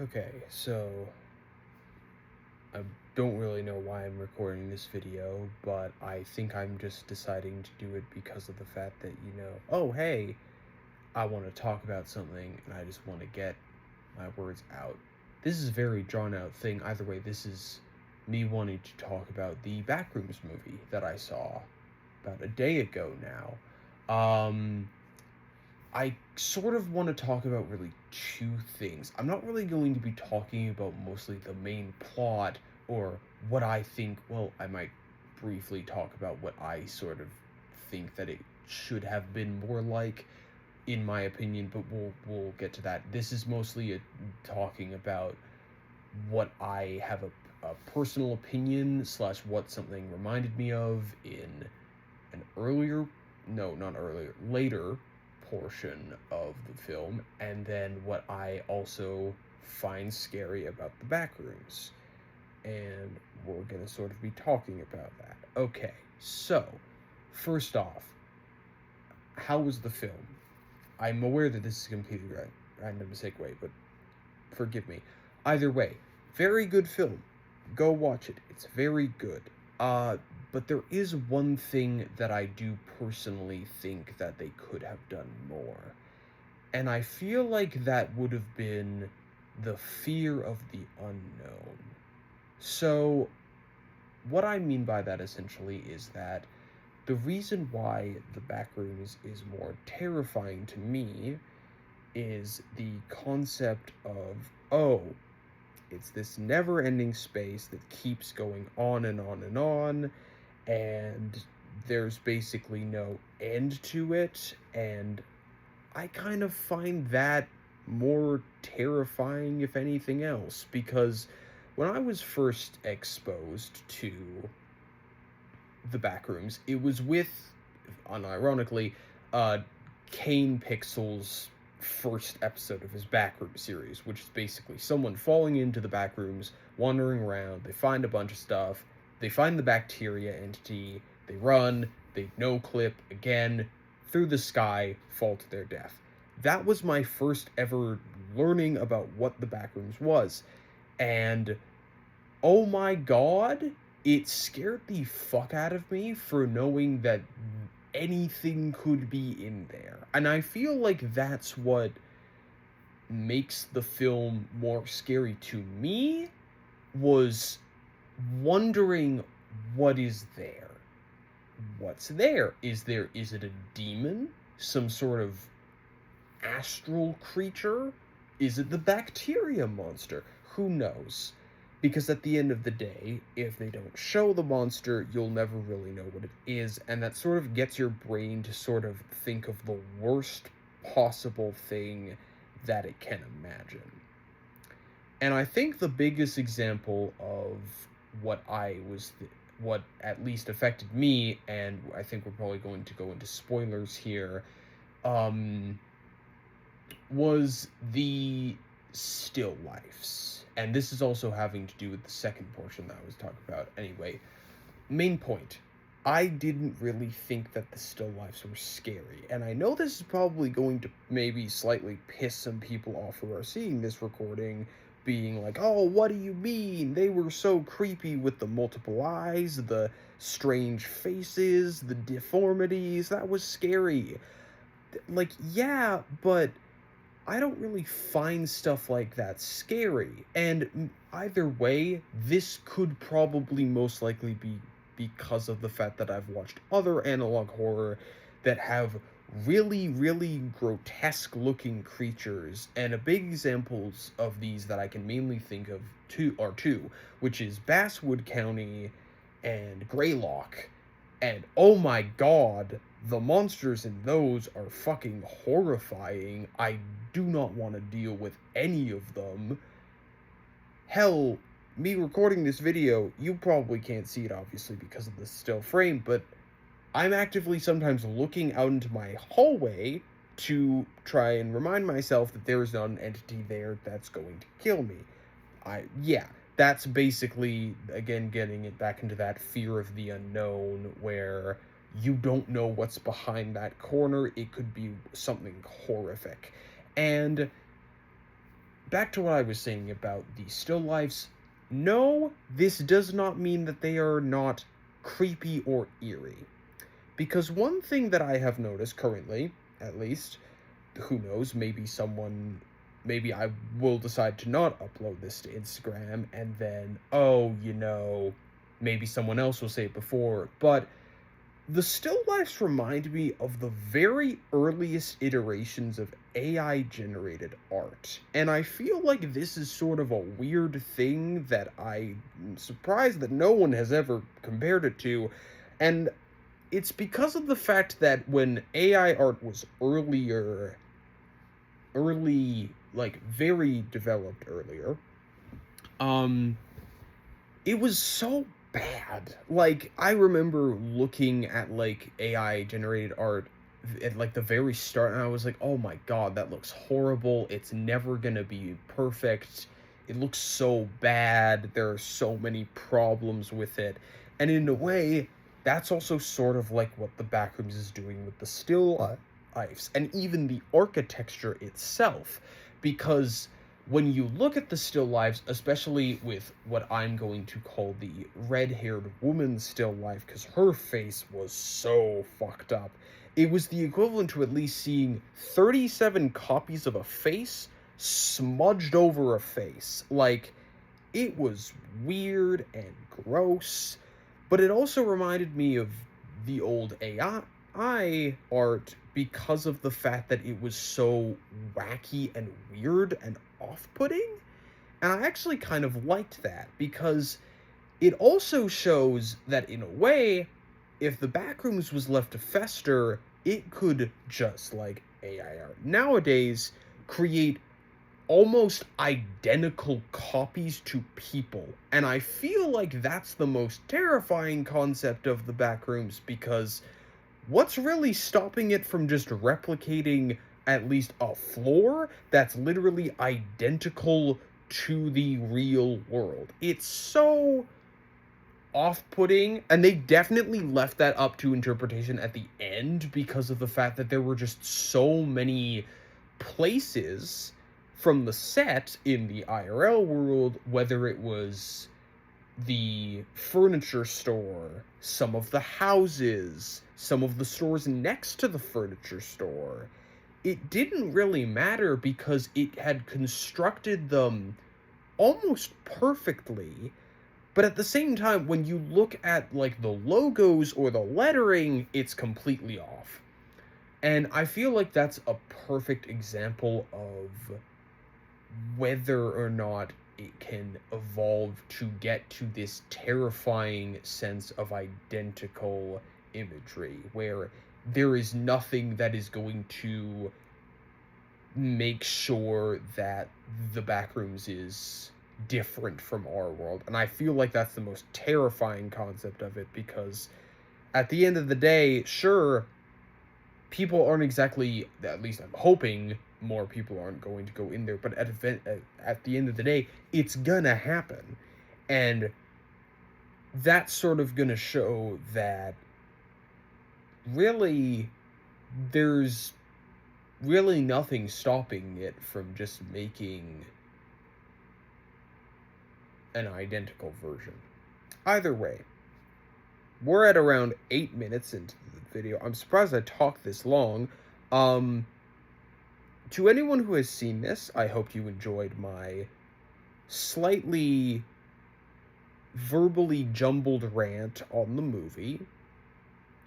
Okay, so I don't really know why I'm recording this video, but I think I'm just deciding to do it because of the fact that, oh, hey, I want to talk about something and I just want to get my words out. This is a very drawn out thing. Either way, this is me wanting to talk about the Backrooms movie that I saw about a day ago now. I sort of want to talk about really two things. I'm not really going to be talking about mostly the main plot or what I think. Well, I might briefly talk about what I sort of think that it should have been more like, in my opinion, but we'll get to that. This is mostly talking about what I have a personal opinion slash what something reminded me of in an earlier, no, not earlier, later portion of the film, and then what I also find scary about the Backrooms. And we're going to sort of be talking about that. Okay, so, first off, how was the film? I'm aware that this is a completely random segue, but forgive me. Either way, very good film. Go watch it. It's very good. Uh, but there is one thing that I do personally think that they could have done more. And I feel like that would have been the fear of the unknown. So, what I mean by that essentially is that the reason why the Backrooms is more terrifying to me is the concept of, oh, it's this never ending space that keeps going on and on and on, and there's basically no end to it. And I kind of find that more terrifying, if anything else, because when I was first exposed to the Backrooms, it was with, unironically, uh, Kane Pixel's first episode of his Backroom series, which is basically someone falling into the Backrooms, wandering around, they find a bunch of stuff, they find the bacteria entity, they run, they no-clip again, through the sky, fall to their death. That was my first ever learning about what the Backrooms was, and oh my god, it scared the fuck out of me for knowing that anything could be in there. And I feel like that's what makes the film more scary to me, was wondering what is there. What's there? Is it a demon? Some sort of astral creature? Is it the bacteria monster? Who knows? Because at the end of the day, if they don't show the monster, you'll never really know what it is, and that sort of gets your brain to sort of think of the worst possible thing that it can imagine. And I think the biggest example of what what at least affected me, and I think we're probably going to go into spoilers here, um, was the still lifes. And this is also having to do with the second portion that I was talking about. Anyway, main point. I didn't really think that the still lifes were scary. And I know this is probably going to maybe slightly piss some people off who are seeing this recording, being like, oh, what do you mean? They were so creepy with the multiple eyes, the strange faces, the deformities. That was scary. Like, yeah, but I don't really find stuff like that scary. And either way, this could probably most likely be because of the fact that I've watched other analog horror that have really, really grotesque looking creatures. And a big examples of these that I can mainly think of two, which is Basswood County and Greylock. And oh my god, the monsters in those are fucking horrifying. I do not want to deal with any of them. Hell, me recording this video, you probably can't see it obviously because of the still frame, but I'm actively sometimes looking out into my hallway to try and remind myself that there is not an entity there that's going to kill me. Yeah, that's basically, again, getting it back into that fear of the unknown, where you don't know what's behind that corner. It could be something horrific. And back to what I was saying about the still lifes. No, this does not mean that they are not creepy or eerie. Because one thing that I have noticed currently, at least, who knows, maybe I will decide to not upload this to Instagram, and then, oh, maybe someone else will say it before, but the still lifes remind me of the very earliest iterations of AI generated art. And I feel like this is sort of a weird thing that I'm surprised that no one has ever compared it to. And it's because of the fact that when AI art was like very developed earlier, um, it was so bad. Like, I remember looking at, like, AI generated art at, like, the very start, and I was like, oh my god, that looks horrible. It's never gonna be perfect. It looks so bad. There are so many problems with it. And in a way, that's also sort of like what the Backrooms is doing with the still lifes, and even the architecture itself, because when you look at the still lives, especially with what I'm going to call the red-haired woman still life, because her face was so fucked up, it was the equivalent to at least seeing 37 copies of a face smudged over a face. Like, it was weird and gross, but it also reminded me of the old AI art because of the fact that it was so wacky and weird and off-putting. And I actually kind of liked that because it also shows that, in a way, if the Backrooms was left to fester, it could, just like AI art nowadays, create almost identical copies to people. And I feel like that's the most terrifying concept of the Backrooms, because what's really stopping it from just replicating at least a floor that's literally identical to the real world? It's so off-putting, and they definitely left that up to interpretation at the end because of the fact that there were just so many places from the set in the IRL world, whether it was the furniture store, some of the houses, some of the stores next to the furniture store. It didn't really matter because it had constructed them almost perfectly. But at the same time, when you look at, like, the logos or the lettering, it's completely off. And I feel like that's a perfect example of whether or not it can evolve to get to this terrifying sense of identical imagery, where there is nothing that is going to make sure that the Backrooms is different from our world. And I feel like that's the most terrifying concept of it, because at the end of the day, sure, people aren't exactly, at least I'm hoping more people aren't going to go in there, but at the end of the day, it's gonna happen. And that's sort of gonna show that really there's really nothing stopping it from just making an identical version. Either way, we're at around 8 minutes into the video. I'm surprised I talked this long. To anyone who has seen this, I hope you enjoyed my slightly verbally jumbled rant on the movie.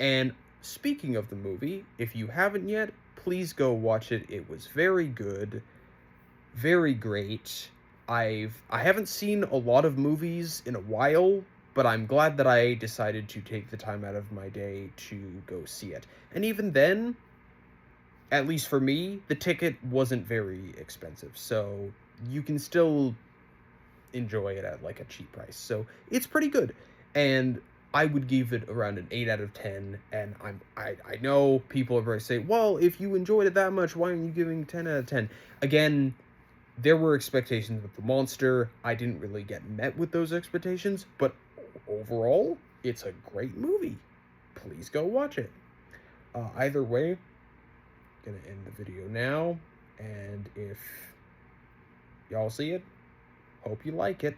And speaking of the movie, if you haven't yet, please go watch it. It was very good, very great. I haven't seen a lot of movies in a while, but I'm glad that I decided to take the time out of my day to go see it. And even then, at least for me, the ticket wasn't very expensive, so you can still enjoy it at, like, a cheap price. So it's pretty good, and I would give it around an 8 out of 10. And I know people are going to say, well, if you enjoyed it that much, why aren't you giving 10 out of 10? Again, there were expectations with the monster. I didn't really get met with those expectations, but overall, it's a great movie. Please go watch it. Either way, gonna end the video now, and if Y'all see it? Hope you like it.